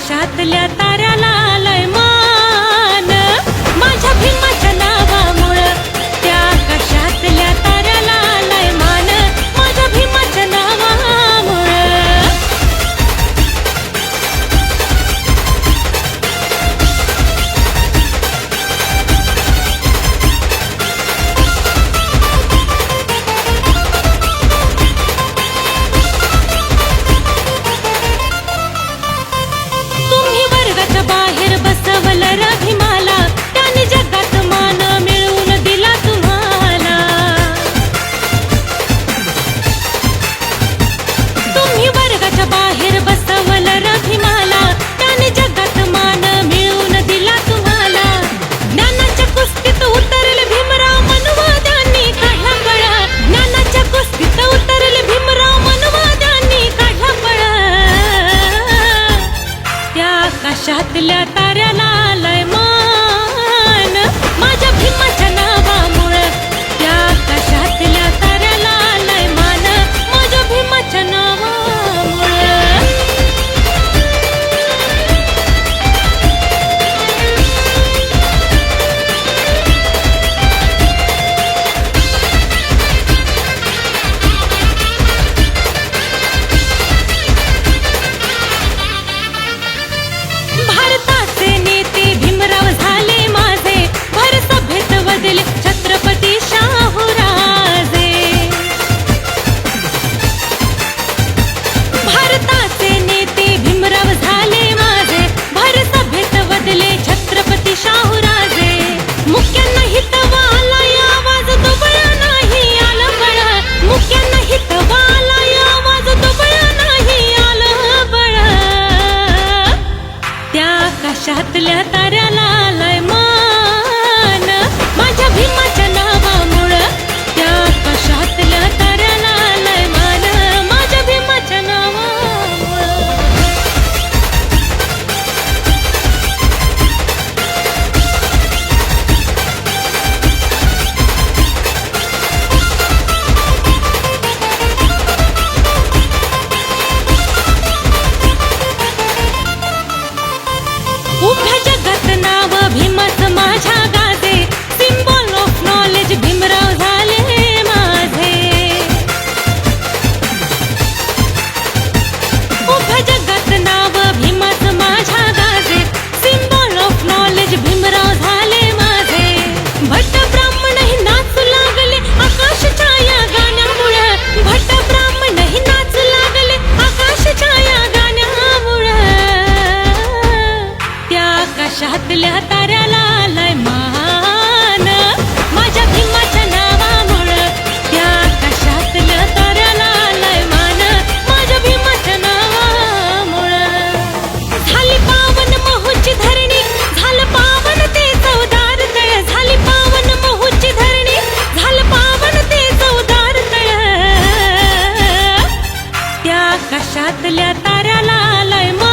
आकाशातल्या ताऱ्याला आलाय मान, माझ्या भीमाच्या नावामुळं. त्या आकाशातल्या ताऱ्याला आलाय मान, माझ्या भीमाच्या नावामुळं. तुम्ही वर्गाच्या बाहेर बसवलं र भीमाला, त्याने जगात मान मिळवून दिला तुम्हाला. तुम्ही वर्गाच्या बाहेर बसवलं र भीमाला, त्याने जगात मान मिळवून दिला तुम्हाला. ज्ञानाच्या कुस्तीत उतरले भीमराव मनवाद्यांनी काढला पळा. ज्ञानाच्या कुस्तीत उतरले भीमराव मनवाद्यांनी काढला पळा. त्या आकाशातल्या ताऱ्याला आलाय मान, माझ्या भीमाच्या नावामुळं. त्या आकाशातल्या ताऱ्याला आलाय मान, माझ्या भीमाच्या नावामुळं. भारताचे नेते भीमराव झाले माझे, भर सभेत वदले छत्रपती शाहूराजे. भारताचे नेते भीमराव झाले माझे, भर सभेत वदले छत्रपती शाहूराजे. मुक्यांना हितवा आलाय आवाज, दुबळा नाही आलं बळा. मुक्यांना हितवा आलाय आवाज, दुबळा नाही आलं बळा. त्या आकाशातल्या ताऱ्याला आलाय मान, माझ्या भीमाच्या नावामुळं. त्या आकाशातल्या ताऱ्याला आलाय मान, माझ्या भीमाच्या नावामुळं. उभ्या जगात नाव भीमाचं माझ्या गाजे, सिम्बॉल ऑफ नॉलेज भीमराव झाले माझे. उभ्या जगात नाव भीमाचं माझ्या गाजे, सिम्बॉल ऑफ नॉलेज भीमराव झाले माझे. भट्ट ब्राह्मणही नाचू लागले आकाशच्या या गाण्यामुळं. भट्ट ब्राह्मणही नाचू लागले आकाशच्या या गाण्यामुळं. त्या आकाशातल्या ताऱ्याला आलाय मान, माझ्या भीमाच्या नावामुळं. त्या आकाशातल्या ताऱ्याला आलाय मान, माझ्या भीमाच्या नावामुळं. झाली पावन महूची धरणी, झालं पावन ते चवदार तळ. झाली पावन महूची धरणी, झालं पावन ते चवदार तळ. त्या आकाशातल्या ताऱ्याला आलाय मान.